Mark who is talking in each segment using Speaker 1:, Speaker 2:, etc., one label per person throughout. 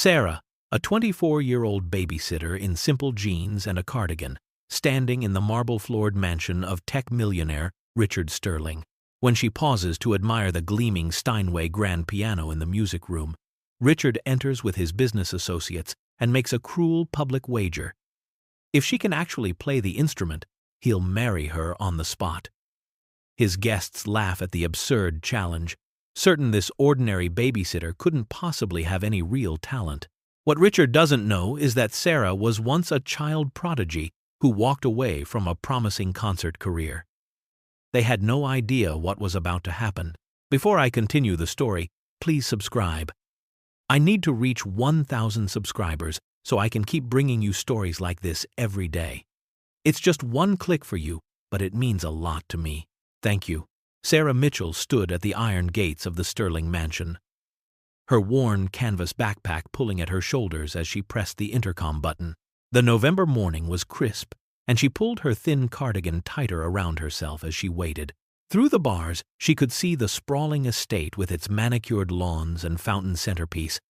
Speaker 1: Sarah, a 24-year-old babysitter in simple jeans and a cardigan, standing in the marble-floored mansion of tech millionaire Richard Sterling. When she pauses to admire the gleaming Steinway grand piano in the music room, Richard enters with his business associates and makes a cruel public wager. If she can actually play the instrument, he'll marry her on the spot. His guests laugh at the absurd challenge, certain this ordinary babysitter couldn't possibly have any real talent. What Richard doesn't know is that Sarah was once a child prodigy who walked away from a promising concert career. They had no idea what was about to happen. Before I continue the story, please subscribe. I need to reach 1,000 subscribers so I can keep bringing you stories like this every day. It's just one click for you, but it means a lot to me. Thank you. Sarah Mitchell stood at the iron gates of the Sterling mansion, her worn canvas backpack pulling at her shoulders as she pressed the intercom button. The November morning was crisp, and she pulled her thin cardigan tighter around herself as she waited. Through the bars, she could see the sprawling estate with its manicured lawns and fountain centerpiece,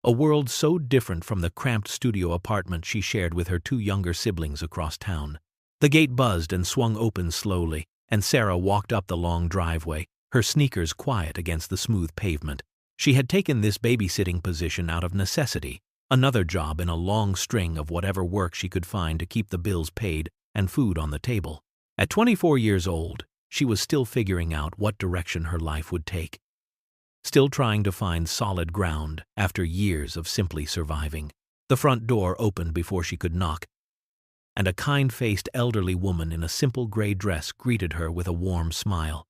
Speaker 1: a world so different from the cramped studio apartment she shared with her two younger siblings across town. The gate buzzed and swung open slowly, and Sarah walked up the long driveway, her sneakers quiet against the smooth pavement. She had taken this babysitting position out of necessity, another job in a long string of whatever work she could find to keep the bills paid and food on the table. At 24 years old, she was still figuring out what direction her life would take, still trying to find solid ground after years of simply surviving. The front door opened before she could knock, and a kind-faced elderly woman in a simple gray dress greeted her with a warm smile.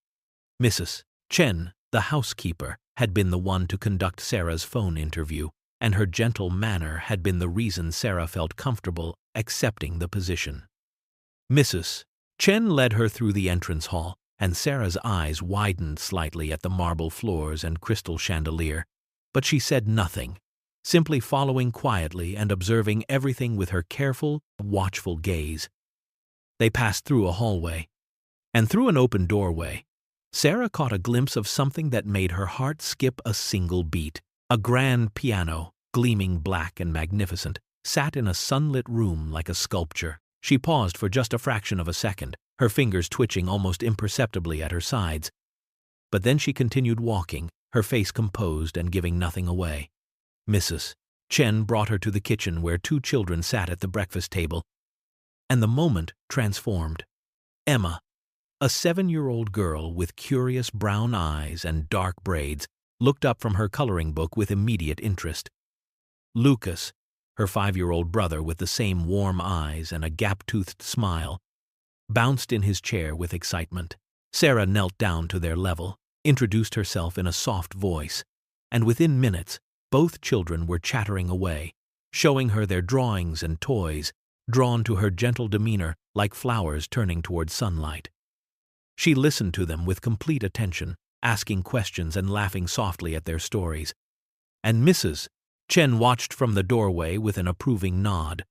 Speaker 1: Mrs. Chen, the housekeeper, had been the one to conduct Sarah's phone interview, and her gentle manner had been the reason Sarah felt comfortable accepting the position. Mrs. Chen led her through the entrance hall, and Sarah's eyes widened slightly at the marble floors and crystal chandelier, but she said nothing, simply following quietly and observing everything with her careful, watchful gaze. They passed through a hallway, and through an open doorway, Sarah caught a glimpse of something that made her heart skip a single beat. A grand piano, gleaming black and magnificent, sat in a sunlit room like a sculpture. She paused for just a fraction of a second, her fingers twitching almost imperceptibly at her sides. But then she continued walking, her face composed and giving nothing away. Mrs. Chen brought her to the kitchen where two children sat at the breakfast table, and the moment transformed. Emma, a 7-year-old girl with curious brown eyes and dark braids, looked up from her coloring book with immediate interest. Lucas, her 5-year-old brother with the same warm eyes and a gap-toothed smile, bounced in his chair with excitement. Sarah knelt down to their level, introduced herself in a soft voice, and within minutes, both children were chattering away, showing her their drawings and toys, drawn to her gentle demeanor like flowers turning toward sunlight. She listened to them with complete attention, asking questions and laughing softly at their stories. And Mrs. Chen watched from the doorway with an approving nod,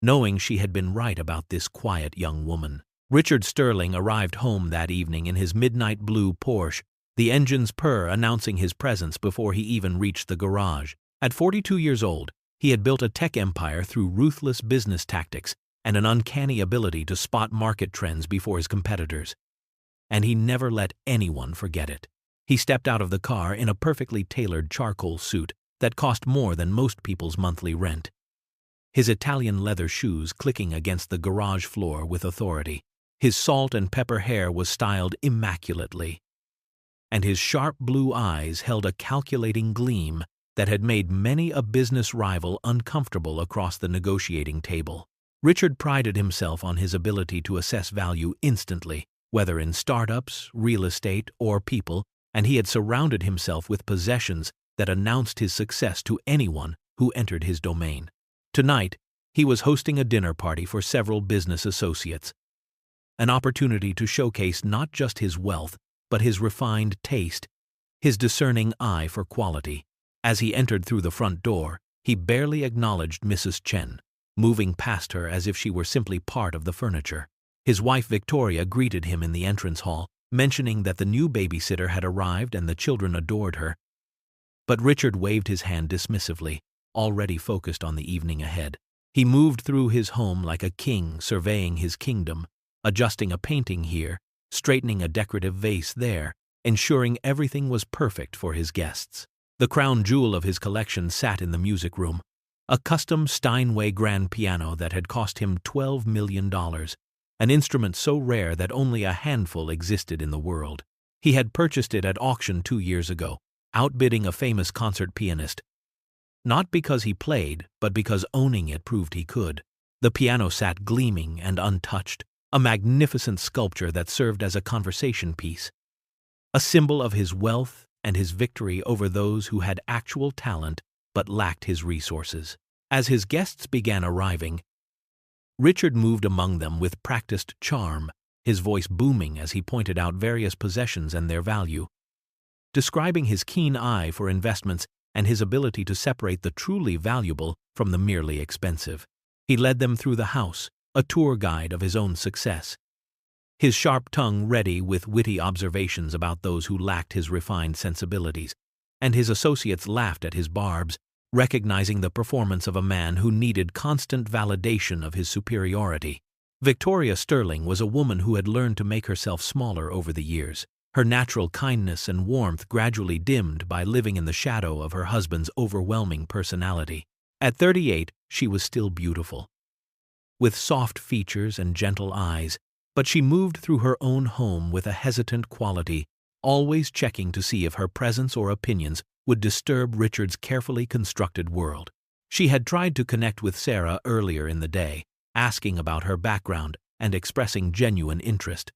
Speaker 1: knowing she had been right about this quiet young woman. Richard Sterling arrived home that evening in his midnight blue Porsche, the engine's purr announcing his presence before he even reached the garage. At 42 years old, he had built a tech empire through ruthless business tactics and an uncanny ability to spot market trends before his competitors. And he never let anyone forget it. He stepped out of the car in a perfectly tailored charcoal suit that cost more than most people's monthly rent, his Italian leather shoes clicking against the garage floor with authority. His salt and pepper hair was styled immaculately, and his sharp blue eyes held a calculating gleam that had made many a business rival uncomfortable across the negotiating table. Richard prided himself on his ability to assess value instantly, whether in startups, real estate, or people, and he had surrounded himself with possessions that announced his success to anyone who entered his domain. Tonight, he was hosting a dinner party for several business associates, an opportunity to showcase not just his wealth, but his refined taste, his discerning eye for quality. As he entered through the front door, he barely acknowledged Mrs. Chen, moving past her as if she were simply part of the furniture. His wife Victoria greeted him in the entrance hall, mentioning that the new babysitter had arrived and the children adored her. But Richard waved his hand dismissively, already focused on the evening ahead. He moved through his home like a king surveying his kingdom, adjusting a painting here, straightening a decorative vase there, ensuring everything was perfect for his guests. The crown jewel of his collection sat in the music room, a custom Steinway grand piano that had cost him $12 million, an instrument so rare that only a handful existed in the world. He had purchased it at auction 2 years ago, outbidding a famous concert pianist, not because he played, but because owning it proved he could. The piano sat gleaming and untouched, a magnificent sculpture that served as a conversation piece, a symbol of his wealth and his victory over those who had actual talent but lacked his resources. As his guests began arriving, Richard moved among them with practiced charm, his voice booming as he pointed out various possessions and their value, describing his keen eye for investments and his ability to separate the truly valuable from the merely expensive. He led them through the house, a tour guide of his own success, his sharp tongue ready with witty observations about those who lacked his refined sensibilities, and his associates laughed at his barbs, recognizing the performance of a man who needed constant validation of his superiority. Victoria Sterling was a woman who had learned to make herself smaller over the years, her natural kindness and warmth gradually dimmed by living in the shadow of her husband's overwhelming personality. At 38, she was still beautiful, with soft features and gentle eyes, but she moved through her own home with a hesitant quality, always checking to see if her presence or opinions would disturb Richard's carefully constructed world. She had tried to connect with Sarah earlier in the day, asking about her background and expressing genuine interest.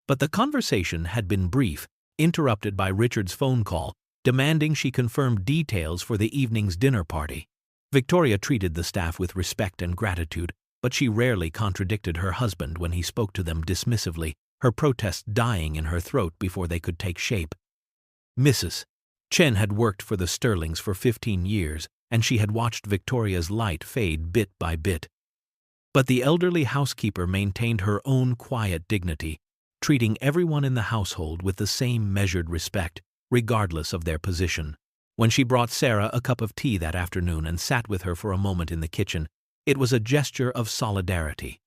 Speaker 1: But the conversation had been brief, interrupted by Richard's phone call, demanding she confirm details for the evening's dinner party. Victoria treated the staff with respect and gratitude, but she rarely contradicted her husband when he spoke to them dismissively, her protests dying in her throat before they could take shape. Mrs. Chen had worked for the Sterlings for 15 years, and she had watched Victoria's light fade bit by bit. But the elderly housekeeper maintained her own quiet dignity, treating everyone in the household with the same measured respect, regardless of their position. When she brought Sarah a cup of tea that afternoon and sat with her for a moment in the kitchen, it was a gesture of solidarity.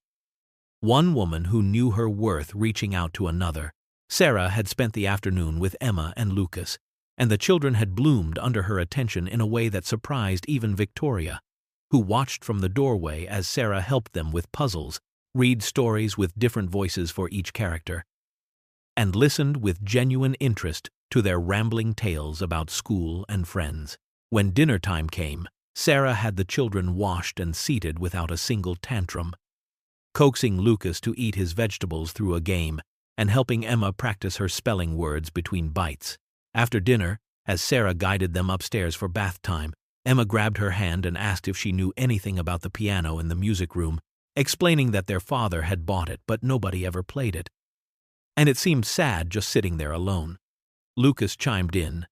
Speaker 1: One woman who knew her worth reaching out to another. Sarah had spent the afternoon with Emma and Lucas, and the children had bloomed under her attention in a way that surprised even Victoria, who watched from the doorway as Sarah helped them with puzzles, read stories with different voices for each character, and listened with genuine interest to their rambling tales about school and friends. When dinner time came, Sarah had the children washed and seated without a single tantrum, coaxing Lucas to eat his vegetables through a game, and helping Emma practice her spelling words between bites. After dinner, as Sarah guided them upstairs for bath time, Emma grabbed her hand and asked if she knew anything about the piano in the music room, explaining that their father had bought it but nobody ever played it, and it seemed sad just sitting there alone. Lucas chimed in,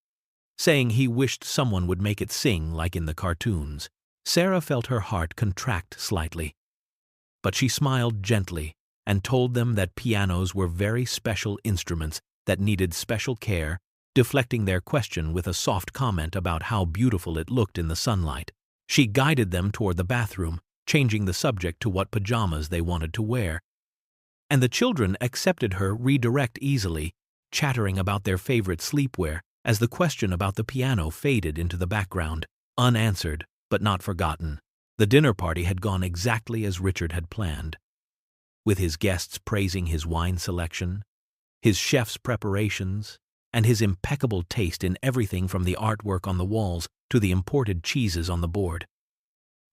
Speaker 1: saying he wished someone would make it sing like in the cartoons. Sarah felt her heart contract slightly, but she smiled gently and told them that pianos were very special instruments that needed special care, deflecting their question with a soft comment about how beautiful it looked in the sunlight. She guided them toward the bathroom, changing the subject to what pajamas they wanted to wear, and the children accepted her redirect easily, chattering about their favorite sleepwear as the question about the piano faded into the background, unanswered but not forgotten. The dinner party had gone exactly as Richard had planned, with his guests praising his wine selection, his chef's preparations, and his impeccable taste in everything from the artwork on the walls to the imported cheeses on the board.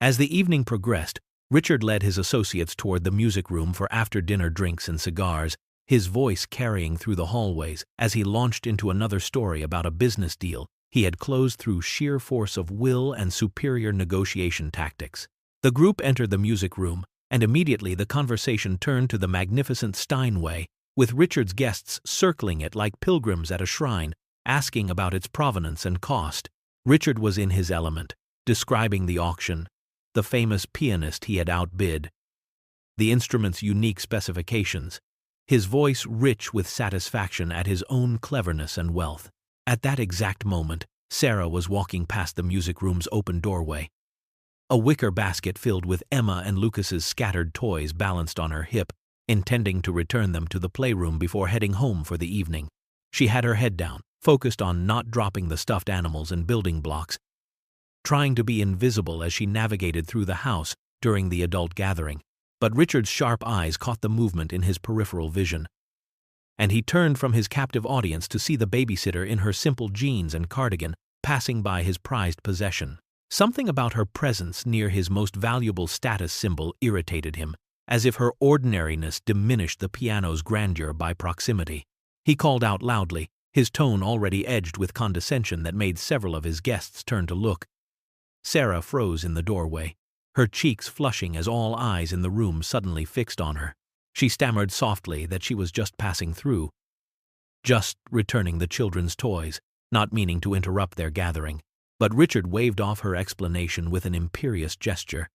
Speaker 1: As the evening progressed, Richard led his associates toward the music room for after-dinner drinks and cigars, his voice carrying through the hallways as he launched into another story about a business deal he had closed through sheer force of will and superior negotiation tactics. The group entered the music room, and immediately the conversation turned to the magnificent Steinway, with Richard's guests circling it like pilgrims at a shrine, asking about its provenance and cost. Richard was in his element, describing the auction, the famous pianist he had outbid, the instrument's unique specifications, his voice rich with satisfaction at his own cleverness and wealth. At that exact moment, Sarah was walking past the music room's open doorway. A wicker basket filled with Emma and Lucas's scattered toys balanced on her hip, intending to return them to the playroom before heading home for the evening. She had her head down, focused on not dropping the stuffed animals and building blocks, trying to be invisible as she navigated through the house during the adult gathering. But Richard's sharp eyes caught the movement in his peripheral vision, and he turned from his captive audience to see the babysitter in her simple jeans and cardigan passing by his prized possession. Something about her presence near his most valuable status symbol irritated him, as if her ordinariness diminished the piano's grandeur by proximity. He called out loudly, his tone already edged with condescension that made several of his guests turn to look. Sarah froze in the doorway, her cheeks flushing as all eyes in the room suddenly fixed on her. She stammered softly that she was just passing through, just returning the children's toys, not meaning to interrupt their gathering. But Richard waved off her explanation with an imperious gesture,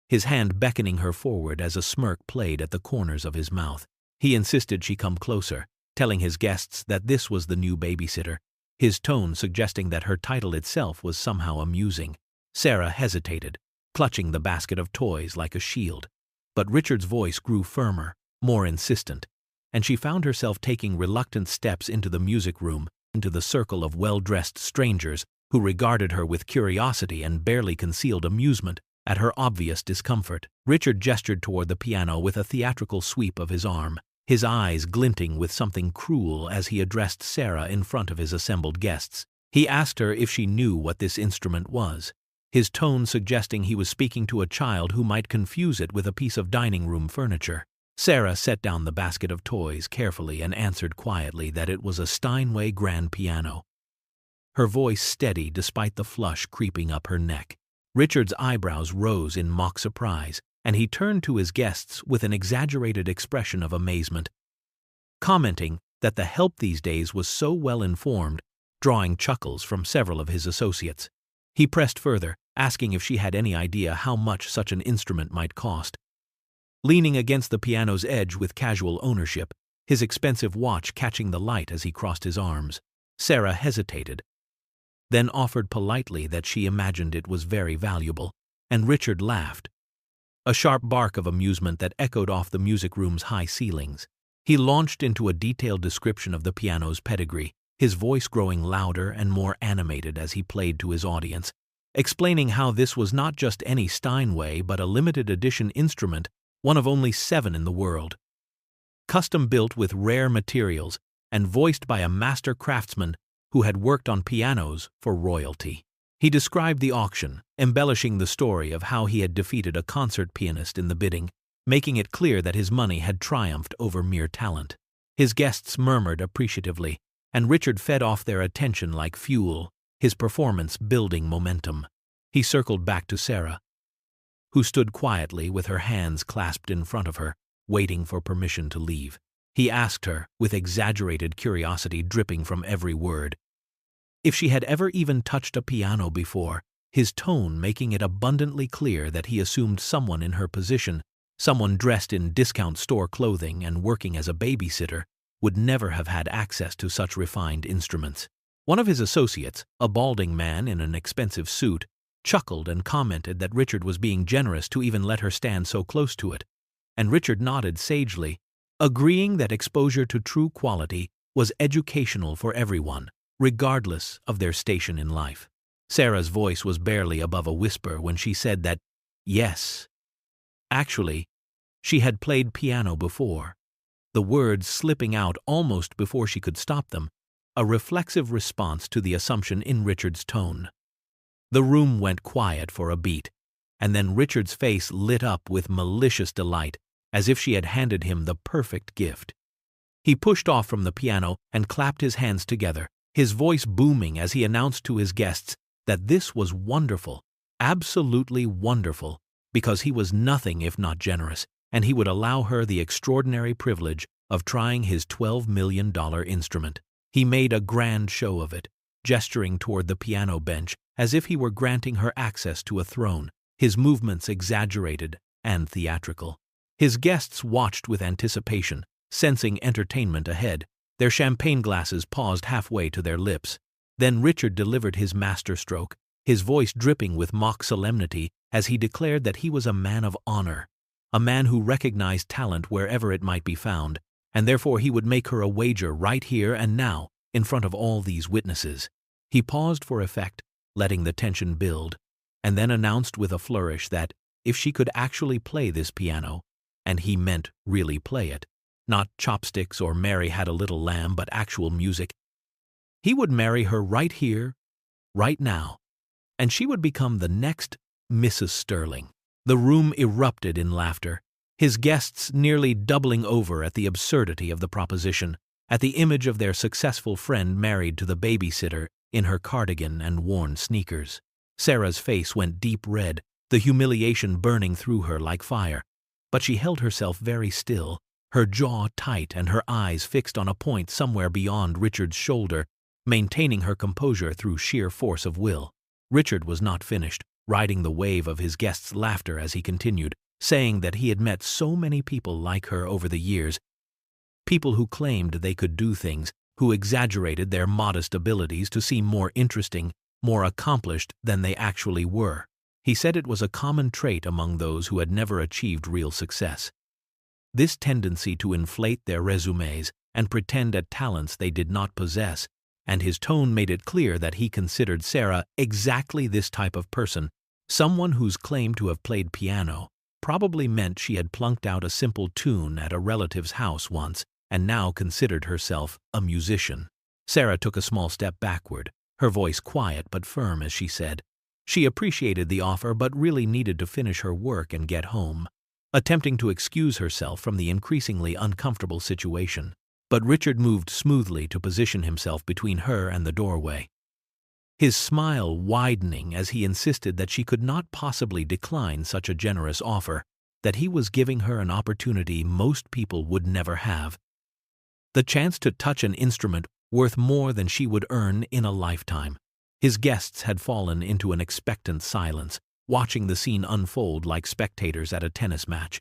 Speaker 1: his hand beckoning her forward as a smirk played at the corners of his mouth. He insisted she come closer, telling his guests that this was the new babysitter, his tone suggesting that her title itself was somehow amusing. Sarah hesitated, clutching the basket of toys like a shield. But Richard's voice grew firmer, more insistent, and she found herself taking reluctant steps into the music room, into the circle of well-dressed strangers who regarded her with curiosity and barely concealed amusement at her obvious discomfort. Richard gestured toward the piano with a theatrical sweep of his arm, his eyes glinting with something cruel as he addressed Sarah in front of his assembled guests. He asked her if she knew what this instrument was, his tone suggesting he was speaking to a child who might confuse it with a piece of dining room furniture. Sarah set down the basket of toys carefully and answered quietly that it was a Steinway grand piano, her voice steady despite the flush creeping up her neck. Richard's eyebrows rose in mock surprise, and he turned to his guests with an exaggerated expression of amazement, commenting that the help these days was so well informed, drawing chuckles from several of his associates. He pressed further, asking if she had any idea how much such an instrument might cost. Leaning against the piano's edge with casual ownership, his expensive watch catching the light as he crossed his arms, Sarah hesitated, then offered politely that she imagined it was very valuable, and Richard laughed, a sharp bark of amusement that echoed off the music room's high ceilings. He launched into a detailed description of the piano's pedigree, his voice growing louder and more animated as he played to his audience, explaining how this was not just any Steinway but a limited edition instrument, one of only 7 in the world, custom-built with rare materials and voiced by a master craftsman who had worked on pianos for royalty. He described the auction, embellishing the story of how he had defeated a concert pianist in the bidding, making it clear that his money had triumphed over mere talent. His guests murmured appreciatively, and Richard fed off their attention like fuel, his performance building momentum. He circled back to Sarah, who stood quietly with her hands clasped in front of her, waiting for permission to leave. He asked her, with exaggerated curiosity dripping from every word, if she had ever even touched a piano before, his tone making it abundantly clear that he assumed someone in her position, someone dressed in discount store clothing and working as a babysitter, would never have had access to such refined instruments. One of his associates, a balding man in an expensive suit, chuckled and commented that Richard was being generous to even let her stand so close to it, and Richard nodded sagely, agreeing that exposure to true quality was educational for everyone, regardless of their station in life. Sarah's voice was barely above a whisper when she said that, yes, actually, she had played piano before, the words slipping out almost before she could stop them, a reflexive response to the assumption in Richard's tone. The room went quiet for a beat, and then Richard's face lit up with malicious delight, as if she had handed him the perfect gift. He pushed off from the piano and clapped his hands together, his voice booming as he announced to his guests that this was wonderful, absolutely wonderful, because he was nothing if not generous, and he would allow her the extraordinary privilege of trying his $12 million instrument. He made a grand show of it, gesturing toward the piano bench as if he were granting her access to a throne, his movements exaggerated and theatrical. His guests watched with anticipation, sensing entertainment ahead, their champagne glasses paused halfway to their lips. Then Richard delivered his masterstroke, his voice dripping with mock solemnity as he declared that he was a man of honor, a man who recognized talent wherever it might be found, and therefore he would make her a wager right here and now in front of all these witnesses. He paused for effect, letting the tension build, and then announced with a flourish that if she could actually play this piano, and he meant really play it, not chopsticks or Mary Had a Little Lamb, but actual music, he would marry her right here, right now, and she would become the next Mrs. Sterling. The room erupted in laughter, his guests nearly doubling over at the absurdity of the proposition, at the image of their successful friend married to the babysitter in her cardigan and worn sneakers. Sarah's face went deep red, the humiliation burning through her like fire, but she held herself very still, her jaw tight and her eyes fixed on a point somewhere beyond Richard's shoulder, maintaining her composure through sheer force of will. Richard was not finished, riding the wave of his guests' laughter as he continued, saying that he had met so many people like her over the years, people who claimed they could do things, who exaggerated their modest abilities to seem more interesting, more accomplished than they actually were. He said it was a common trait among those who had never achieved real success. This tendency to inflate their resumes and pretend at talents they did not possess, and his tone made it clear that he considered Sarah exactly this type of person, someone whose claim to have played piano probably meant she had plunked out a simple tune at a relative's house once and now considered herself a musician. Sarah took a small step backward, her voice quiet but firm as she said, she appreciated the offer but really needed to finish her work and get home, attempting to excuse herself from the increasingly uncomfortable situation. But Richard moved smoothly to position himself between her and the doorway, his smile widening as he insisted that she could not possibly decline such a generous offer, that he was giving her an opportunity most people would never have, the chance to touch an instrument worth more than she would earn in a lifetime. His guests had fallen into an expectant silence, watching the scene unfold like spectators at a tennis match.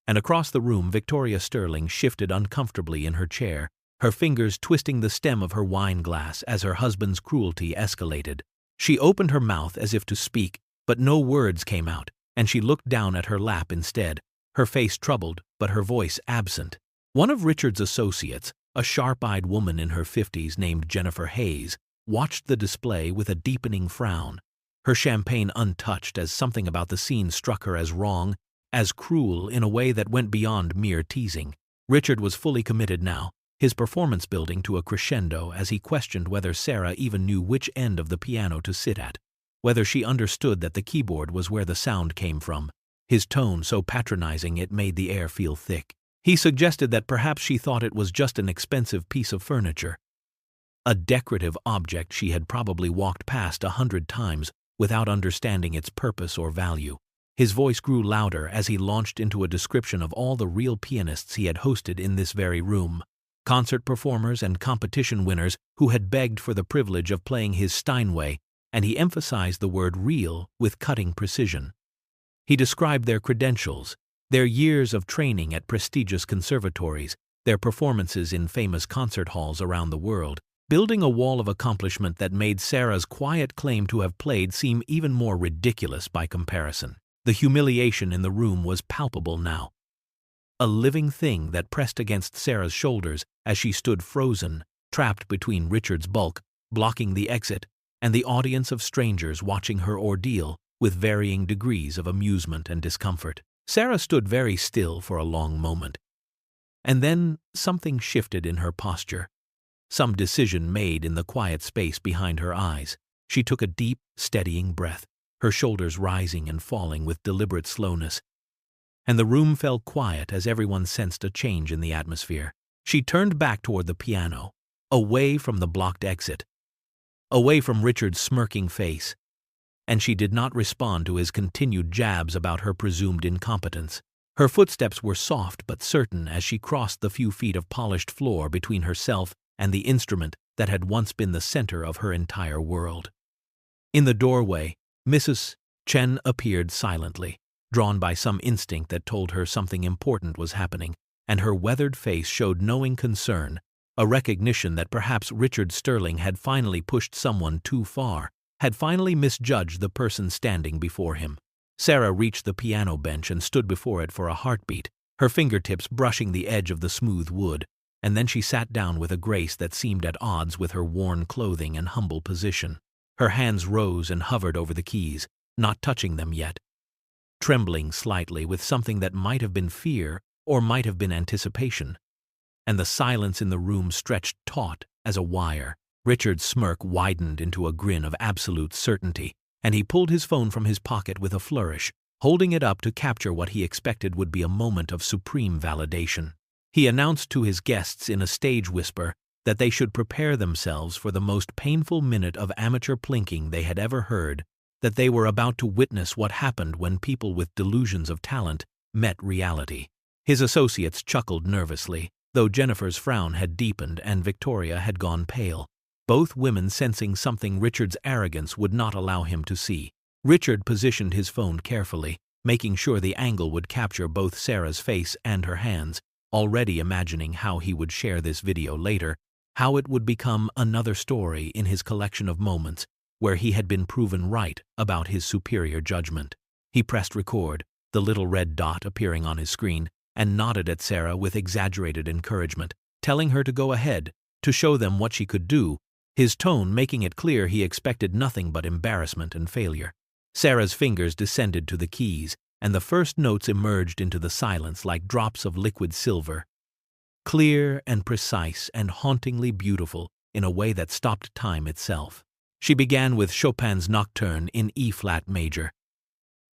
Speaker 1: And across the room Victoria Sterling shifted uncomfortably in her chair, her fingers twisting the stem of her wine glass as her husband's cruelty escalated. She opened her mouth as if to speak, but no words came out, and she looked down at her lap instead, her face troubled but her voice absent. One of Richard's associates, a sharp-eyed woman in her 50s named Jennifer Hayes, watched the display with a deepening frown, her champagne untouched as something about the scene struck her as wrong, as cruel in a way that went beyond mere teasing. Richard was fully committed now, his performance building to a crescendo as he questioned whether Sarah even knew which end of the piano to sit at, whether she understood that the keyboard was where the sound came from, his tone so patronizing it made the air feel thick. He suggested that perhaps she thought it was just an expensive piece of furniture, a decorative object she had probably walked past 100 times without understanding its purpose or value. His voice grew louder as he launched into a description of all the real pianists he had hosted in this very room, concert performers and competition winners who had begged for the privilege of playing his Steinway, and he emphasized the word real with cutting precision. He described their credentials, their years of training at prestigious conservatories, their performances in famous concert halls around the world, building a wall of accomplishment that made Sarah's quiet claim to have played seem even more ridiculous by comparison. The humiliation in the room was palpable now, a living thing that pressed against Sarah's shoulders as she stood frozen, trapped between Richard's bulk, blocking the exit, and the audience of strangers watching her ordeal with varying degrees of amusement and discomfort. Sarah stood very still for a long moment, and then something shifted in her posture, some decision made in the quiet space behind her eyes. She took a deep, steadying breath, her shoulders rising and falling with deliberate slowness, and the room fell quiet as everyone sensed a change in the atmosphere. She turned back toward the piano, away from the blocked exit, away from Richard's smirking face, and she did not respond to his continued jabs about her presumed incompetence. Her footsteps were soft but certain as she crossed the few feet of polished floor between herself and the instrument that had once been the center of her entire world. In the doorway, Mrs. Chen appeared silently, drawn by some instinct that told her something important was happening, and her weathered face showed knowing concern a recognition that perhaps Richard Sterling had finally pushed someone too far, had finally misjudged the person standing before him. Sarah reached the piano bench and stood before it for a heartbeat, her fingertips brushing the edge of the smooth wood, and then she sat down with a grace that seemed at odds with her worn clothing and humble position. Her hands rose and hovered over the keys, not touching them yet, trembling slightly with something that might have been fear or might have been anticipation. And the silence in the room stretched taut as a wire. Richard's smirk widened into a grin of absolute certainty, and he pulled his phone from his pocket with a flourish, holding it up to capture what he expected would be a moment of supreme validation. He announced to his guests in a stage whisper that they should prepare themselves for the most painful minute of amateur plinking they had ever heard, that they were about to witness what happened when people with delusions of talent met reality. His associates chuckled nervously, though Jennifer's frown had deepened and Victoria had gone pale, both women sensing something Richard's arrogance would not allow him to see. Richard positioned his phone carefully, making sure the angle would capture both Sarah's face and her hands, already imagining how he would share this video later, how it would become another story in his collection of moments where he had been proven right about his superior judgment. He pressed record, the little red dot appearing on his screen, and nodded at Sarah with exaggerated encouragement, telling her to go ahead, to show them what she could do, his tone making it clear he expected nothing but embarrassment and failure. Sarah's fingers descended to the keys, and the first notes emerged into the silence like drops of liquid silver, clear and precise and hauntingly beautiful in a way that stopped time itself. She began with Chopin's Nocturne in E-flat major,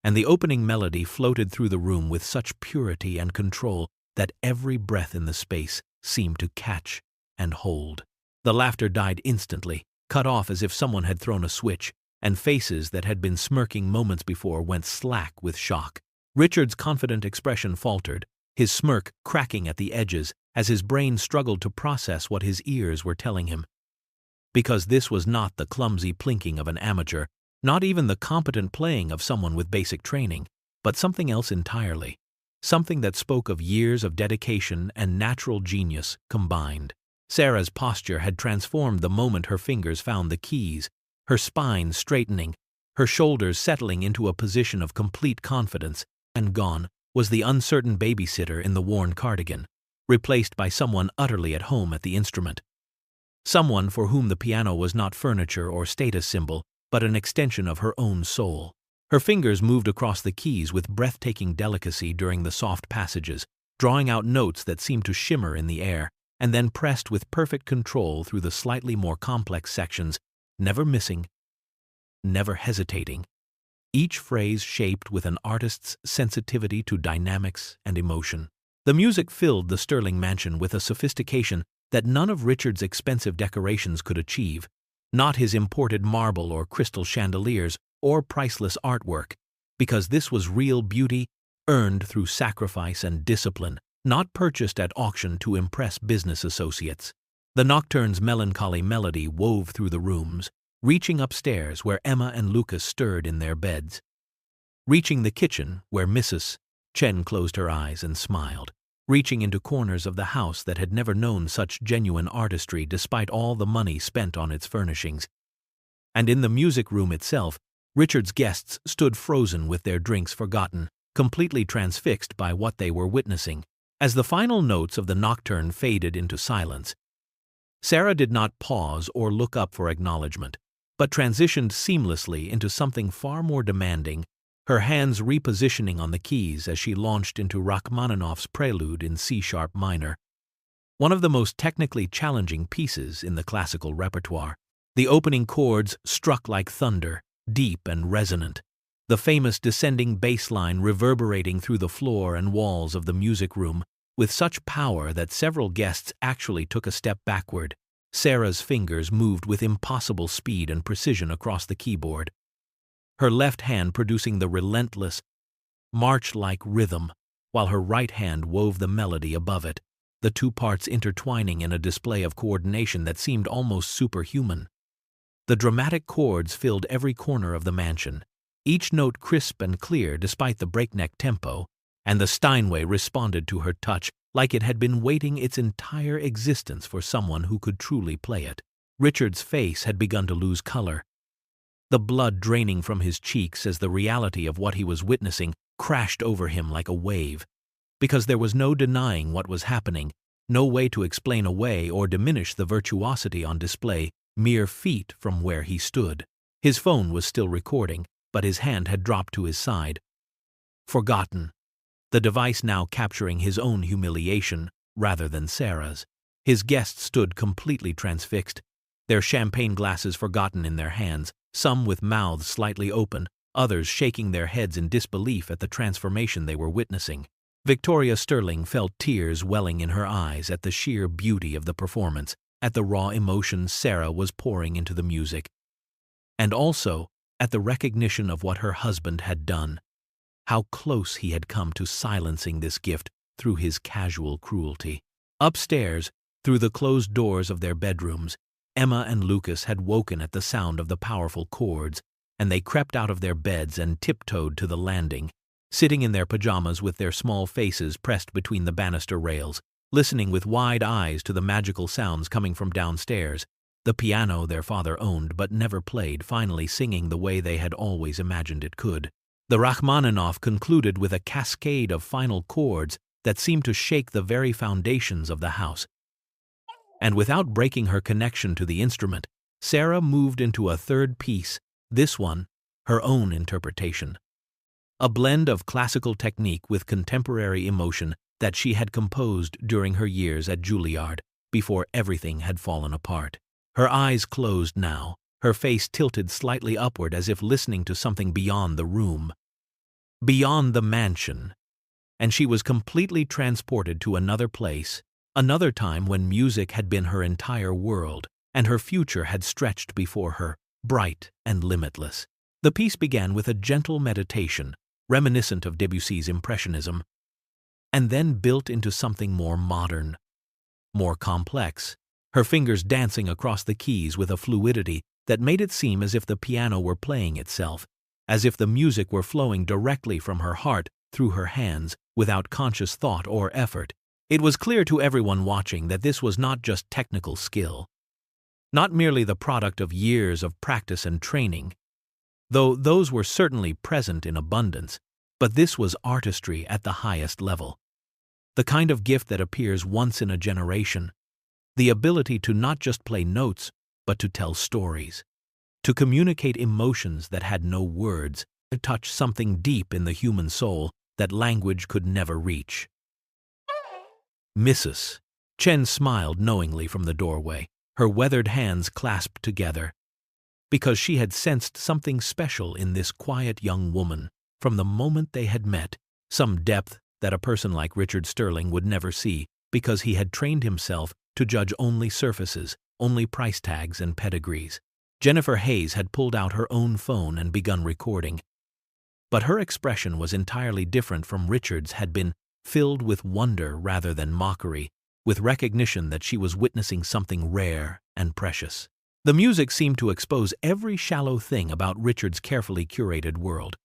Speaker 1: and the opening melody floated through the room with such purity and control that every breath in the space seemed to catch and hold. The laughter died instantly, cut off as if someone had thrown a switch, and faces that had been smirking moments before went slack with shock. Richard's confident expression faltered, his smirk cracking at the edges as his brain struggled to process what his ears were telling him. Because this was not the clumsy plinking of an amateur, not even the competent playing of someone with basic training, but something else entirely, something that spoke of years of dedication and natural genius combined. Sarah's posture had transformed the moment her fingers found the keys, her spine straightening, her shoulders settling into a position of complete confidence, and gone was the uncertain babysitter in the worn cardigan, replaced by someone utterly at home at the instrument. Someone for whom the piano was not furniture or status symbol, but an extension of her own soul. Her fingers moved across the keys with breathtaking delicacy during the soft passages, drawing out notes that seemed to shimmer in the air, and then pressed with perfect control through the slightly more complex sections, never missing, never hesitating, each phrase shaped with an artist's sensitivity to dynamics and emotion. The music filled the Sterling mansion with a sophistication that none of Richard's expensive decorations could achieve, not his imported marble or crystal chandeliers or priceless artwork, because this was real beauty earned through sacrifice and discipline, not purchased at auction to impress business associates. The Nocturne's melancholy melody wove through the rooms, reaching upstairs where Emma and Lucas stirred in their beds, reaching the kitchen where Mrs. Chen closed her eyes and smiled, reaching into corners of the house that had never known such genuine artistry despite all the money spent on its furnishings. And in the music room itself, Richard's guests stood frozen with their drinks forgotten, completely transfixed by what they were witnessing. As the final notes of the Nocturne faded into silence, Sarah did not pause or look up for acknowledgement, but transitioned seamlessly into something far more demanding, her hands repositioning on the keys as she launched into Rachmaninoff's Prelude in C-sharp minor, one of the most technically challenging pieces in the classical repertoire. The opening chords struck like thunder, deep and resonant, the famous descending bass line reverberating through the floor and walls of the music room with such power that several guests actually took a step backward. Sarah's fingers moved with impossible speed and precision across the keyboard, her left hand producing the relentless, march-like rhythm, while her right hand wove the melody above it, the two parts intertwining in a display of coordination that seemed almost superhuman. The dramatic chords filled every corner of the mansion, each note crisp and clear despite the breakneck tempo, and the Steinway responded to her touch like it had been waiting its entire existence for someone who could truly play it. Richard's face had begun to lose color, the blood draining from his cheeks as the reality of what he was witnessing crashed over him like a wave. Because there was no denying what was happening, no way to explain away or diminish the virtuosity on display mere feet from where he stood. His phone was still recording, but his hand had dropped to his side. Forgotten. The device now capturing his own humiliation rather than Sarah's. His guests stood completely transfixed, their champagne glasses forgotten in their hands, some with mouths slightly open, others shaking their heads in disbelief at the transformation they were witnessing. Victoria Sterling felt tears welling in her eyes at the sheer beauty of the performance, at the raw emotion Sarah was pouring into the music, and also at the recognition of what her husband had done, how close he had come to silencing this gift through his casual cruelty. Upstairs, through the closed doors of their bedrooms, Emma and Lucas had woken at the sound of the powerful chords, and they crept out of their beds and tiptoed to the landing, sitting in their pajamas with their small faces pressed between the banister rails, listening with wide eyes to the magical sounds coming from downstairs, the piano their father owned but never played finally singing the way they had always imagined it could. The Rachmaninoff concluded with a cascade of final chords that seemed to shake the very foundations of the house. And without breaking her connection to the instrument, Sarah moved into a third piece, this one, her own interpretation. A blend of classical technique with contemporary emotion that she had composed during her years at Juilliard, before everything had fallen apart. Her eyes closed now, her face tilted slightly upward as if listening to something beyond the room, beyond the mansion, and she was completely transported to another place, another time when music had been her entire world, and her future had stretched before her, bright and limitless. The piece began with a gentle meditation, reminiscent of Debussy's Impressionism, and then built into something more modern, more complex, her fingers dancing across the keys with a fluidity that made it seem as if the piano were playing itself, as if the music were flowing directly from her heart through her hands without conscious thought or effort. It was clear to everyone watching that this was not just technical skill, not merely the product of years of practice and training, though those were certainly present in abundance, but this was artistry at the highest level. The kind of gift that appears once in a generation, the ability to not just play notes, but to tell stories, to communicate emotions that had no words, to touch something deep in the human soul that language could never reach. Mrs. Chen smiled knowingly from the doorway, her weathered hands clasped together, because she had sensed something special in this quiet young woman from the moment they had met, some depth that a person like Richard Sterling would never see because he had trained himself to judge only surfaces, only price tags and pedigrees. Jennifer Hayes had pulled out her own phone and begun recording, but her expression was entirely different from Richard's, had been filled with wonder rather than mockery, with recognition that she was witnessing something rare and precious. The music seemed to expose every shallow thing about Richard's carefully curated world,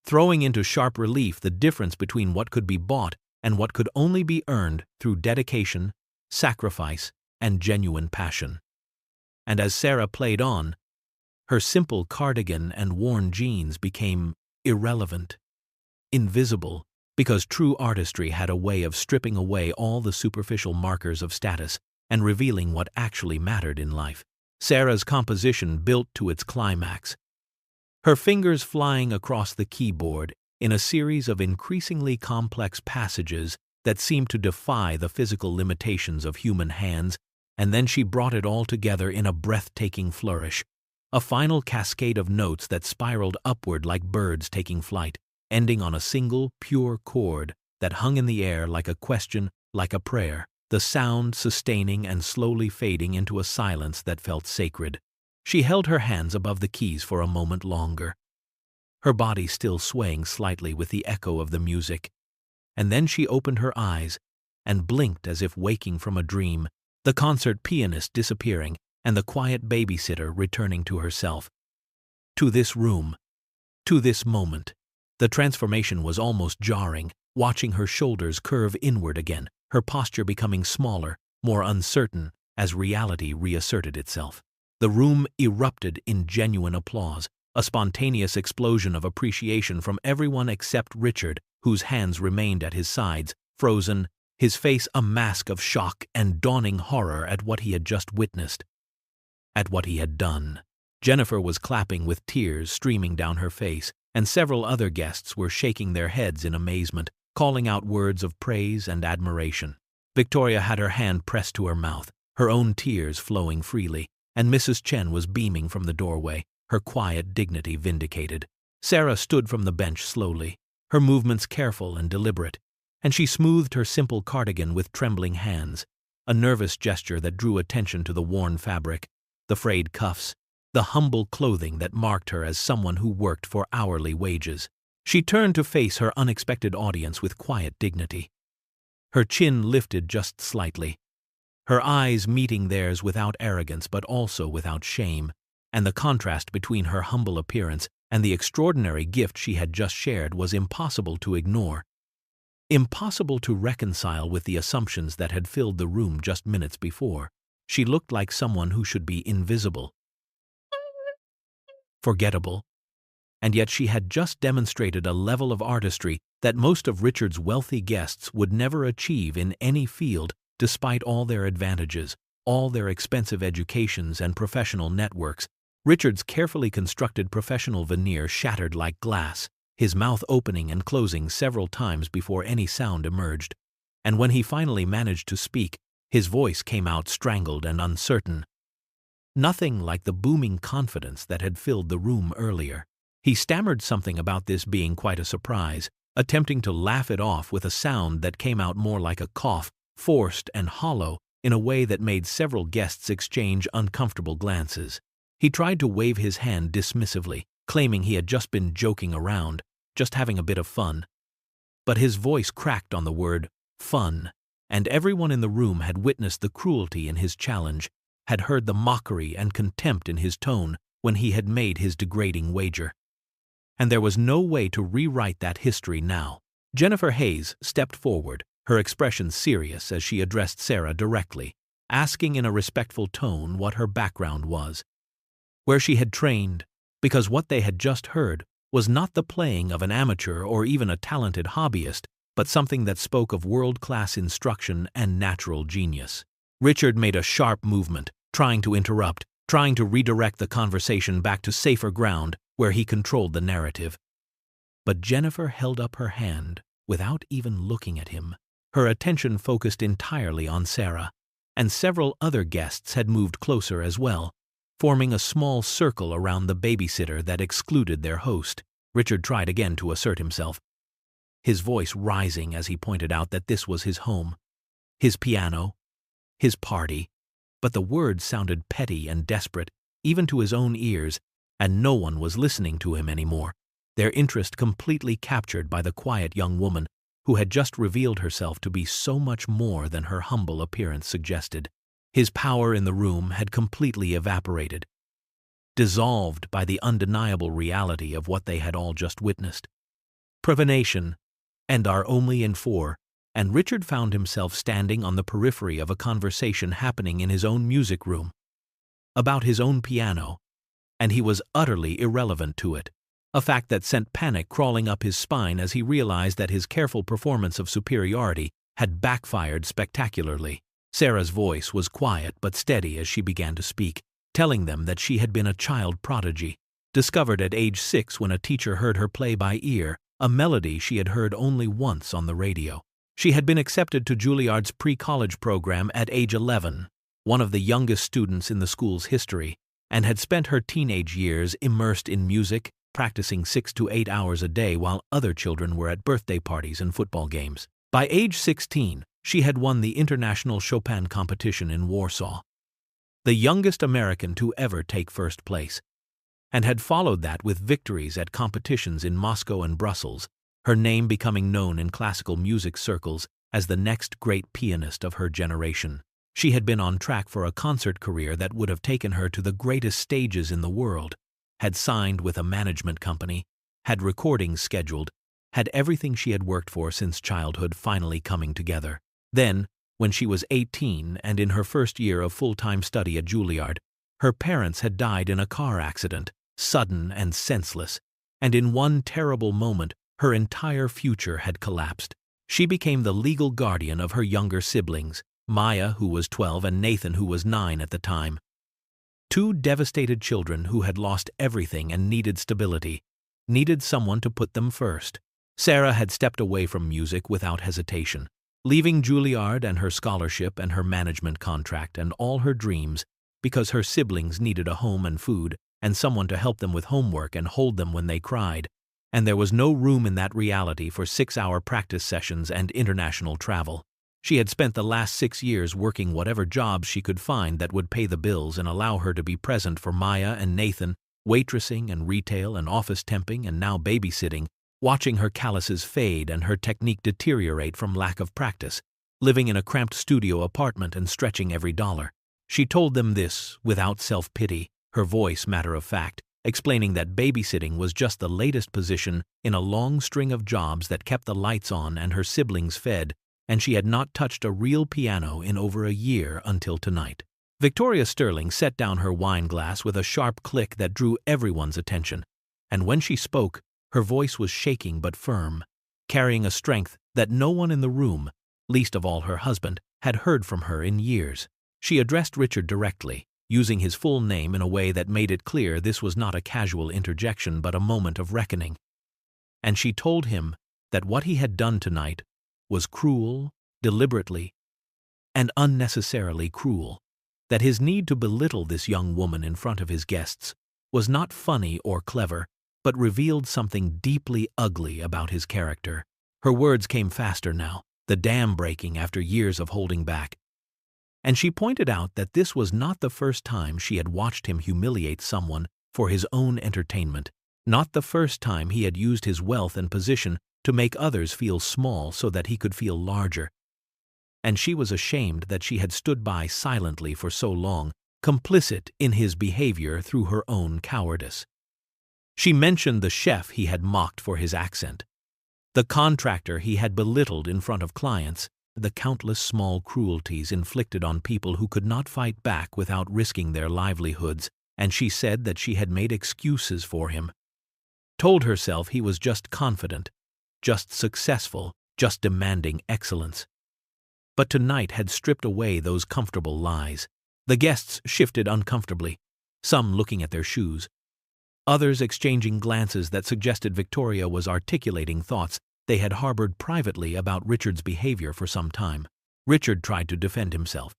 Speaker 1: throwing into sharp relief the difference between what could be bought and what could only be earned through dedication, sacrifice, and genuine passion. And as Sarah played on, her simple cardigan and worn jeans became irrelevant, invisible, because true artistry had a way of stripping away all the superficial markers of status and revealing what actually mattered in life. Sarah's composition built to its climax, her fingers flying across the keyboard in a series of increasingly complex passages that seemed to defy the physical limitations of human hands, and then she brought it all together in a breathtaking flourish, a final cascade of notes that spiraled upward like birds taking flight, ending on a single, pure chord that hung in the air like a question, like a prayer, the sound sustaining and slowly fading into a silence that felt sacred. She held her hands above the keys for a moment longer, her body still swaying slightly with the echo of the music, and then she opened her eyes and blinked as if waking from a dream, the concert pianist disappearing and the quiet babysitter returning to herself, to this room, to this moment, The transformation was almost jarring, watching her shoulders curve inward again, her posture becoming smaller, more uncertain, as reality reasserted itself. The room erupted in genuine applause, a spontaneous explosion of appreciation from everyone except Richard, whose hands remained at his sides, frozen, his face a mask of shock and dawning horror at what he had just witnessed, at what he had done. Jennifer was clapping with tears streaming down her face, and several other guests were shaking their heads in amazement, calling out words of praise and admiration. Victoria had her hand pressed to her mouth, her own tears flowing freely, and Mrs. Chen was beaming from the doorway, her quiet dignity vindicated. Sarah stood from the bench slowly, her movements careful and deliberate, and she smoothed her simple cardigan with trembling hands, a nervous gesture that drew attention to the worn fabric, the frayed cuffs, the humble clothing that marked her as someone who worked for hourly wages. She turned to face her unexpected audience with quiet dignity. Her chin lifted just slightly, her eyes meeting theirs without arrogance but also without shame, and the contrast between her humble appearance and the extraordinary gift she had just shared was impossible to ignore, impossible to reconcile with the assumptions that had filled the room just minutes before. She looked like someone who should be invisible, forgettable, and yet she had just demonstrated a level of artistry that most of Richard's wealthy guests would never achieve in any field, despite all their advantages, all their expensive educations and professional networks. Richard's carefully constructed professional veneer shattered like glass, his mouth opening and closing several times before any sound emerged, and when he finally managed to speak, his voice came out strangled and uncertain. Nothing like the booming confidence that had filled the room earlier. He stammered something about this being quite a surprise, attempting to laugh it off with a sound that came out more like a cough, forced and hollow, in a way that made several guests exchange uncomfortable glances. He tried to wave his hand dismissively, claiming he had just been joking around, just having a bit of fun. But his voice cracked on the word fun, and everyone in the room had witnessed the cruelty in his challenge, had heard the mockery and contempt in his tone when he had made his degrading wager. And there was no way to rewrite that history now. Jennifer Hayes stepped forward, her expression serious as she addressed Sarah directly, asking in a respectful tone what her background was, where she had trained, because what they had just heard was not the playing of an amateur or even a talented hobbyist, but something that spoke of world-class instruction and natural genius. Richard made a sharp movement, trying to interrupt, trying to redirect the conversation back to safer ground where he controlled the narrative. But Jennifer held up her hand without even looking at him, her attention focused entirely on Sarah, and several other guests had moved closer as well, forming a small circle around the babysitter that excluded their host. Richard tried again to assert himself, his voice rising as he pointed out that this was his home, his piano, his party, but the words sounded petty and desperate, even to his own ears, and no one was listening to him anymore, their interest completely captured by the quiet young woman who had just revealed herself to be so much more than her humble appearance suggested. His power in the room had completely evaporated, dissolved by the undeniable reality of what they had all just witnessed. Profanation, and are only in four, and Richard found himself standing on the periphery of a conversation happening in his own music room, about his own piano, and he was utterly irrelevant to it, a fact that sent panic crawling up his spine as he realized that his careful performance of superiority had backfired spectacularly. Sarah's voice was quiet but steady as she began to speak, telling them that she had been a child prodigy, discovered at age 6 when a teacher heard her play by ear a melody she had heard only once on the radio. She had been accepted to Juilliard's pre-college program at age 11, one of the youngest students in the school's history, and had spent her teenage years immersed in music, practicing 6 to 8 hours a day while other children were at birthday parties and football games. By age 16, she had won the International Chopin competition in Warsaw, the youngest American to ever take first place, and had followed that with victories at competitions in Moscow and Brussels, her name becoming known in classical music circles as the next great pianist of her generation. She had been on track for a concert career that would have taken her to the greatest stages in the world, had signed with a management company, had recordings scheduled, had everything she had worked for since childhood finally coming together. Then, when she was 18 and in her first year of full-time study at Juilliard, her parents had died in a car accident, sudden and senseless, and in one terrible moment, her entire future had collapsed. She became the legal guardian of her younger siblings, Maya, who was 12, and Nathan, who was 9 at the time. Two devastated children who had lost everything and needed stability, needed someone to put them first. Sarah had stepped away from music without hesitation, leaving Juilliard and her scholarship and her management contract and all her dreams because her siblings needed a home and food and someone to help them with homework and hold them when they cried, and there was no room in that reality for 6-hour practice sessions and international travel. She had spent the last 6 years working whatever jobs she could find that would pay the bills and allow her to be present for Maya and Nathan, waitressing and retail and office temping and now babysitting, watching her calluses fade and her technique deteriorate from lack of practice, living in a cramped studio apartment and stretching every dollar. She told them this without self-pity, her voice matter-of-fact, explaining that babysitting was just the latest position in a long string of jobs that kept the lights on and her siblings fed, and she had not touched a real piano in over a year until tonight. Victoria Sterling set down her wine glass with a sharp click that drew everyone's attention, and when she spoke, her voice was shaking but firm, carrying a strength that no one in the room, least of all her husband, had heard from her in years. She addressed Richard directly, using his full name in a way that made it clear this was not a casual interjection but a moment of reckoning. And she told him that what he had done tonight was cruel, deliberately, and unnecessarily cruel, that his need to belittle this young woman in front of his guests was not funny or clever, but revealed something deeply ugly about his character. Her words came faster now, the dam breaking after years of holding back. And she pointed out that this was not the first time she had watched him humiliate someone for his own entertainment, not the first time he had used his wealth and position to make others feel small so that he could feel larger. And she was ashamed that she had stood by silently for so long, complicit in his behavior through her own cowardice. She mentioned the chef he had mocked for his accent, the contractor he had belittled in front of clients, the countless small cruelties inflicted on people who could not fight back without risking their livelihoods, and she said that she had made excuses for him, told herself he was just confident, just successful, just demanding excellence. But tonight had stripped away those comfortable lies. The guests shifted uncomfortably, some looking at their shoes, others exchanging glances that suggested Victoria was articulating thoughts they had harbored privately about Richard's behavior for some time. Richard tried to defend himself,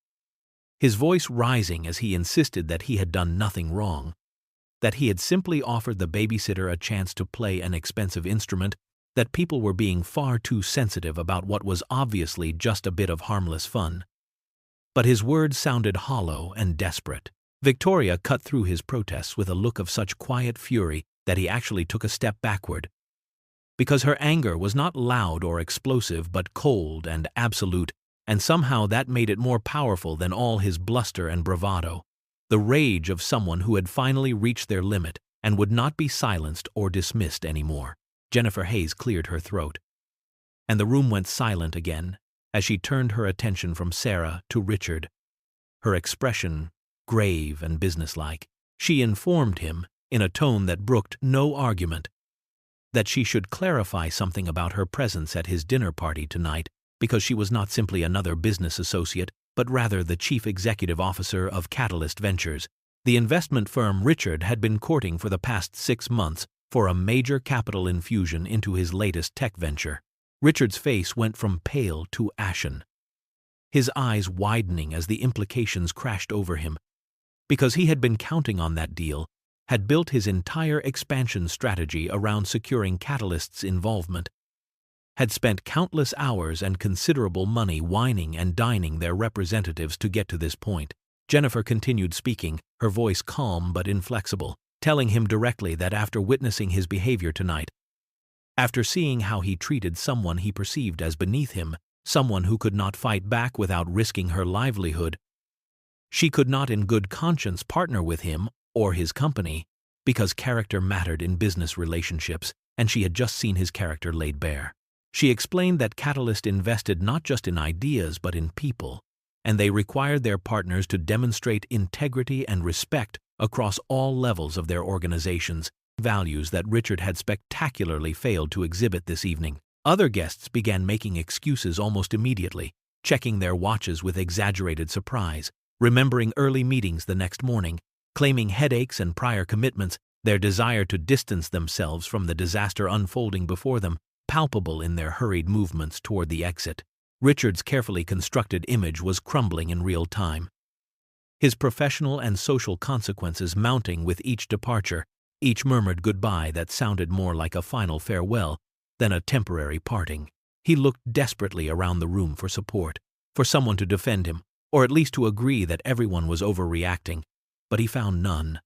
Speaker 1: his voice rising as he insisted that he had done nothing wrong, that he had simply offered the babysitter a chance to play an expensive instrument, that people were being far too sensitive about what was obviously just a bit of harmless fun. But his words sounded hollow and desperate. Victoria cut through his protests with a look of such quiet fury that he actually took a step backward, because her anger was not loud or explosive but cold and absolute, and somehow that made it more powerful than all his bluster and bravado, the rage of someone who had finally reached their limit and would not be silenced or dismissed anymore. Jennifer Hayes cleared her throat, and the room went silent again as she turned her attention from Sarah to Richard, her expression grave and businesslike. She informed him, in a tone that brooked no argument, that she should clarify something about her presence at his dinner party tonight because she was not simply another business associate, but rather the chief executive officer of Catalyst Ventures, the investment firm Richard had been courting for the past 6 months for a major capital infusion into his latest tech venture. Richard's face went from pale to ashen, his eyes widening as the implications crashed over him, because he had been counting on that deal, had built his entire expansion strategy around securing Catalyst's involvement, had spent countless hours and considerable money wining and dining their representatives to get to this point. Jennifer continued speaking, her voice calm but inflexible, telling him directly that after witnessing his behavior tonight, after seeing how he treated someone he perceived as beneath him, someone who could not fight back without risking her livelihood, she could not in good conscience partner with him or his company, because character mattered in business relationships, and she had just seen his character laid bare. She explained that Catalyst invested not just in ideas but in people, and they required their partners to demonstrate integrity and respect across all levels of their organizations, values that Richard had spectacularly failed to exhibit this evening. Other guests began making excuses almost immediately, checking their watches with exaggerated surprise, remembering early meetings the next morning, claiming headaches and prior commitments, their desire to distance themselves from the disaster unfolding before them, palpable in their hurried movements toward the exit. Richard's carefully constructed image was crumbling in real time. His professional and social consequences mounting with each departure, each murmured goodbye that sounded more like a final farewell than a temporary parting. He looked desperately around the room for support, for someone to defend him, or at least to agree that everyone was overreacting, but he found none.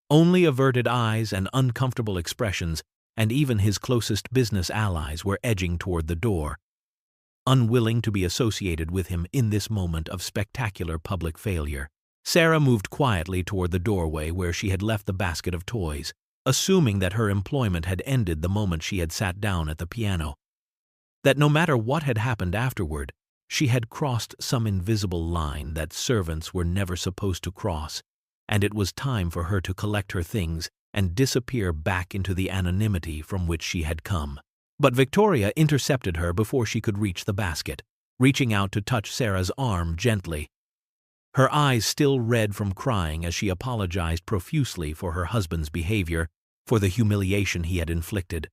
Speaker 1: Only averted eyes and uncomfortable expressions, and even his closest business allies were edging toward the door, unwilling to be associated with him in this moment of spectacular public failure. Sarah moved quietly toward the doorway where she had left the basket of toys, assuming that her employment had ended the moment she had sat down at the piano. That no matter what had happened afterward, she had crossed some invisible line that servants were never supposed to cross, and it was time for her to collect her things and disappear back into the anonymity from which she had come. But Victoria intercepted her before she could reach the basket, reaching out to touch Sarah's arm gently. Her eyes still red from crying as she apologized profusely for her husband's behavior, for the humiliation he had inflicted,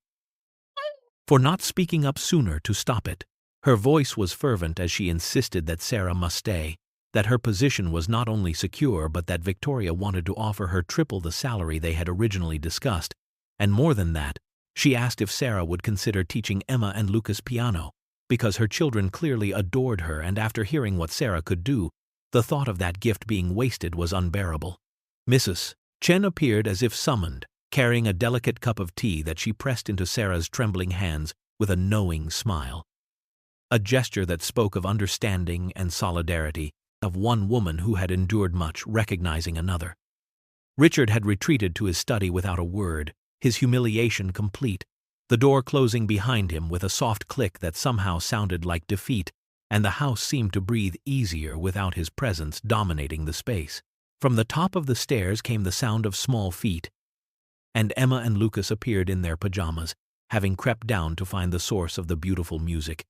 Speaker 1: for not speaking up sooner to stop it. Her voice was fervent as she insisted that Sarah must stay, that her position was not only secure but that Victoria wanted to offer her triple the salary they had originally discussed, and more than that, she asked if Sarah would consider teaching Emma and Lucas piano, because her children clearly adored her, and after hearing what Sarah could do, the thought of that gift being wasted was unbearable. Mrs. Chen appeared as if summoned, carrying a delicate cup of tea that she pressed into Sarah's trembling hands with a knowing smile. A gesture that spoke of understanding and solidarity, of one woman who had endured much recognizing another. Richard had retreated to his study without a word, his humiliation complete, the door closing behind him with a soft click that somehow sounded like defeat, and the house seemed to breathe easier without his presence dominating the space. From the top of the stairs came the sound of small feet, and Emma and Lucas appeared in their pajamas, having crept down to find the source of the beautiful music,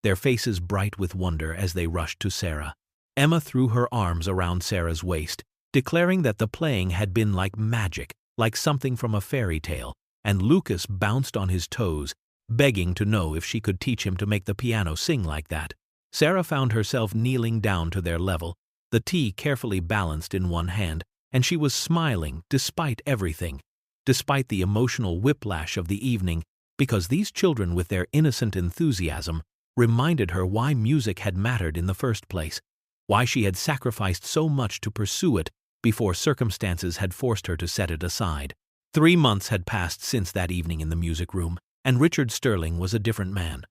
Speaker 1: their faces bright with wonder as they rushed to Sarah. Emma threw her arms around Sarah's waist, declaring that the playing had been like magic, like something from a fairy tale, and Lucas bounced on his toes, begging to know if she could teach him to make the piano sing like that. Sarah found herself kneeling down to their level, the tea carefully balanced in one hand, and she was smiling despite everything, despite the emotional whiplash of the evening, because these children with their innocent enthusiasm reminded her why music had mattered in the first place, why she had sacrificed so much to pursue it before circumstances had forced her to set it aside. 3 months had passed since that evening in the music room, and Richard Sterling was a different man.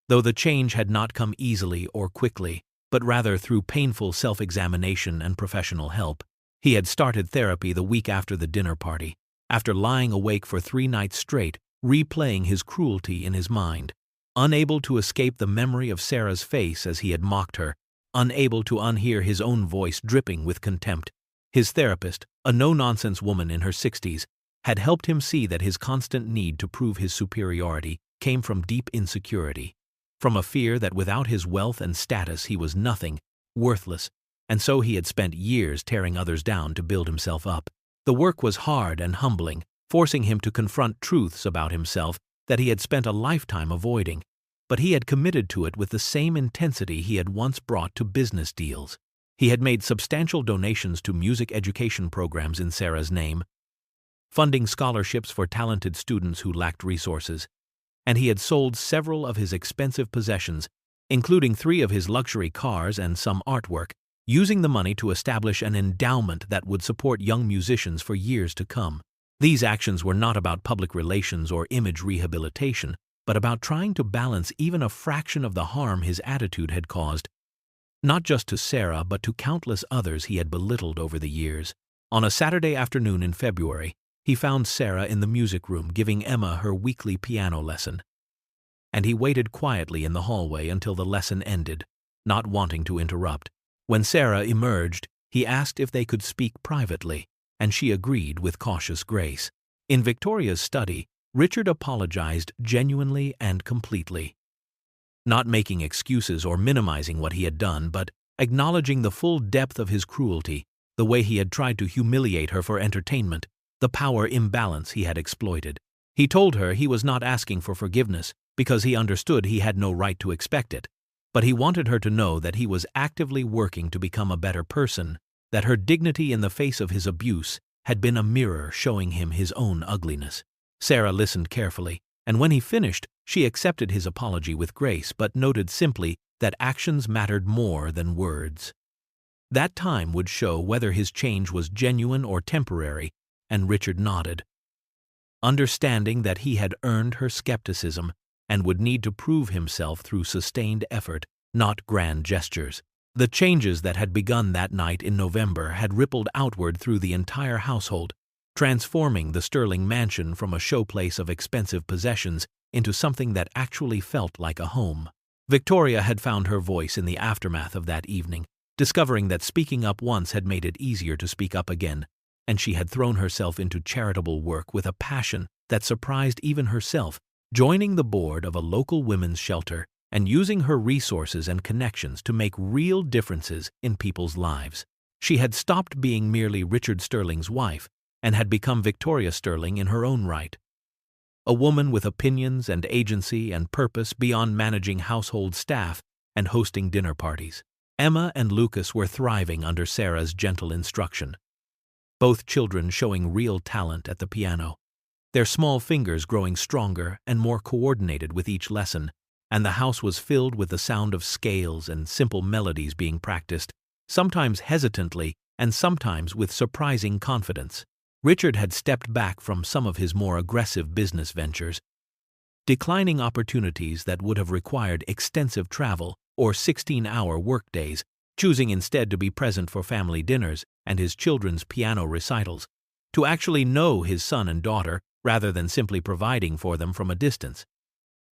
Speaker 1: Though the change had not come easily or quickly, but rather through painful self-examination and professional help. He had started therapy the week after the dinner party, after lying awake for 3 nights straight, replaying his cruelty in his mind, unable to escape the memory of Sarah's face as he had mocked her, unable to unhear his own voice dripping with contempt. His therapist, a no-nonsense woman in her 60s, had helped him see that his constant need to prove his superiority came from deep insecurity, from a fear that without his wealth and status he was nothing, worthless, and so he had spent years tearing others down to build himself up. The work was hard and humbling, forcing him to confront truths about himself that he had spent a lifetime avoiding, but he had committed to it with the same intensity he had once brought to business deals. He had made substantial donations to music education programs in Sarah's name, funding scholarships for talented students who lacked resources, and he had sold several of his expensive possessions, including 3 of his luxury cars and some artwork, using the money to establish an endowment that would support young musicians for years to come. These actions were not about public relations or image rehabilitation, but about trying to balance even a fraction of the harm his attitude had caused, not just to Sarah but to countless others he had belittled over the years. On a Saturday afternoon in February, he found Sarah in the music room giving Emma her weekly piano lesson. And he waited quietly in the hallway until the lesson ended, not wanting to interrupt. When Sarah emerged, he asked if they could speak privately, and she agreed with cautious grace. In Victoria's study, Richard apologized genuinely and completely. Not making excuses or minimizing what he had done, but acknowledging the full depth of his cruelty, the way he had tried to humiliate her for entertainment, the power imbalance he had exploited. He told her he was not asking for forgiveness because he understood he had no right to expect it, but he wanted her to know that he was actively working to become a better person, that her dignity in the face of his abuse had been a mirror showing him his own ugliness. Sarah listened carefully, and when he finished, she accepted his apology with grace but noted simply that actions mattered more than words. That time would show whether his change was genuine or temporary, and Richard nodded, understanding that he had earned her skepticism and would need to prove himself through sustained effort, not grand gestures. The changes that had begun that night in November had rippled outward through the entire household, transforming the Sterling mansion from a showplace of expensive possessions into something that actually felt like a home. Victoria had found her voice in the aftermath of that evening, discovering that speaking up once had made it easier to speak up again, and she had thrown herself into charitable work with a passion that surprised even herself, joining the board of a local women's shelter and using her resources and connections to make real differences in people's lives. She had stopped being merely Richard Sterling's wife and had become Victoria Sterling in her own right. A woman with opinions and agency and purpose beyond managing household staff and hosting dinner parties. Emma and Lucas were thriving under Sarah's gentle instruction, both children showing real talent at the piano, their small fingers growing stronger and more coordinated with each lesson, and the house was filled with the sound of scales and simple melodies being practiced, sometimes hesitantly and sometimes with surprising confidence. Richard had stepped back from some of his more aggressive business ventures, declining opportunities that would have required extensive travel or 16-hour workdays, choosing instead to be present for family dinners and his children's piano recitals, to actually know his son and daughter rather than simply providing for them from a distance.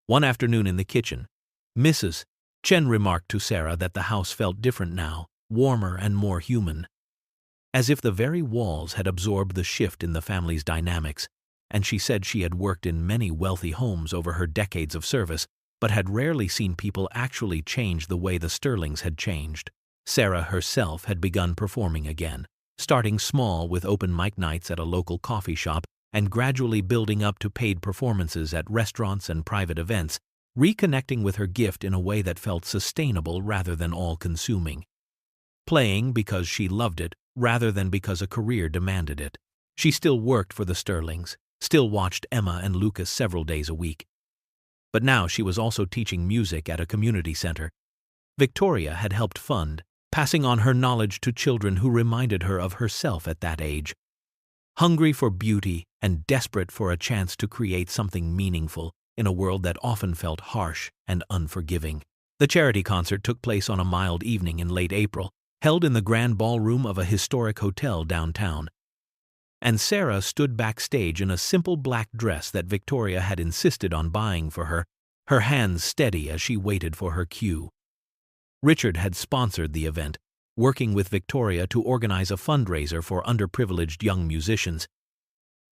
Speaker 1: One afternoon in the kitchen, Mrs. Chen remarked to Sarah that the house felt different now, warmer and more human, as if the very walls had absorbed the shift in the family's dynamics, and she said she had worked in many wealthy homes over her decades of service, but had rarely seen people actually change the way the Sterlings had changed. Sarah herself had begun performing again, starting small with open mic nights at a local coffee shop and gradually building up to paid performances at restaurants and private events, reconnecting with her gift in a way that felt sustainable rather than all-consuming. Playing because she loved it rather than because a career demanded it. She still worked for the Sterlings, still watched Emma and Lucas several days a week. But now she was also teaching music at a community center Victoria had helped fund, passing on her knowledge to children who reminded her of herself at that age, hungry for beauty and desperate for a chance to create something meaningful in a world that often felt harsh and unforgiving. The charity concert took place on a mild evening in late April, held in the grand ballroom of a historic hotel downtown. And Sarah stood backstage in a simple black dress that Victoria had insisted on buying for her, her hands steady as she waited for her cue. Richard had sponsored the event, working with Victoria to organize a fundraiser for underprivileged young musicians.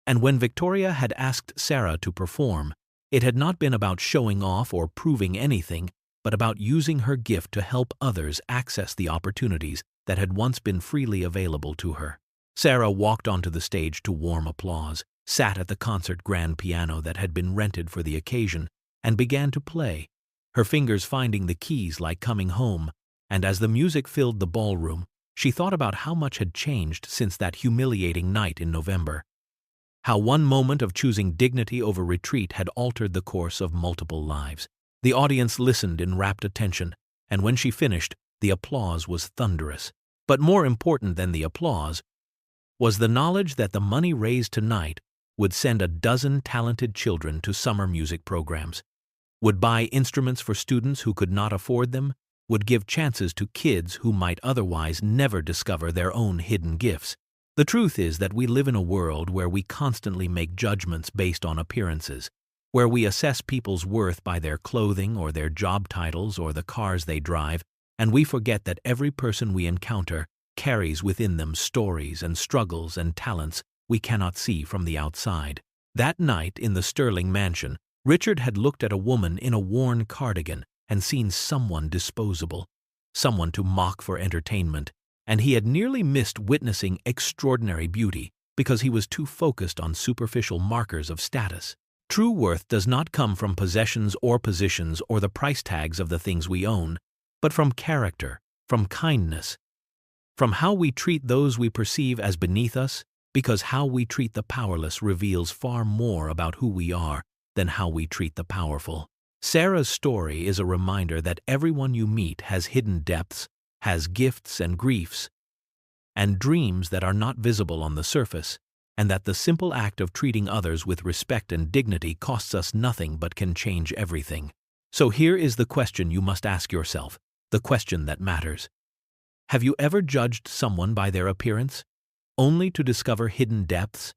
Speaker 1: And when Victoria had asked Sarah to perform, it had not been about showing off or proving anything, but about using her gift to help others access the opportunities that had once been freely available to her. Sarah walked onto the stage to warm applause, sat at the concert grand piano that had been rented for the occasion, and began to play, her fingers finding the keys like coming home, and as the music filled the ballroom, she thought about how much had changed since that humiliating night in November. How one moment of choosing dignity over retreat had altered the course of multiple lives. The audience listened in rapt attention, and when she finished, the applause was thunderous. But more important than the applause was the knowledge that the money raised tonight would send a dozen talented children to summer music programs, would buy instruments for students who could not afford them, would give chances to kids who might otherwise never discover their own hidden gifts. The truth is that we live in a world where we constantly make judgments based on appearances, where we assess people's worth by their clothing or their job titles or the cars they drive, and we forget that every person we encounter carries within them stories and struggles and talents we cannot see from the outside. That night in the Sterling mansion, Richard had looked at a woman in a worn cardigan and seen someone disposable, someone to mock for entertainment, and he had nearly missed witnessing extraordinary beauty because he was too focused on superficial markers of status. True worth does not come from possessions or positions or the price tags of the things we own, but from character, from kindness, from how we treat those we perceive as beneath us, because how we treat the powerless reveals far more about who we are than how we treat the powerful. Sarah's story is a reminder that everyone you meet has hidden depths, has gifts and griefs, and dreams that are not visible on the surface, and that the simple act of treating others with respect and dignity costs us nothing but can change everything. So here is the question you must ask yourself, the question that matters. Have you ever judged someone by their appearance, only to discover hidden depths?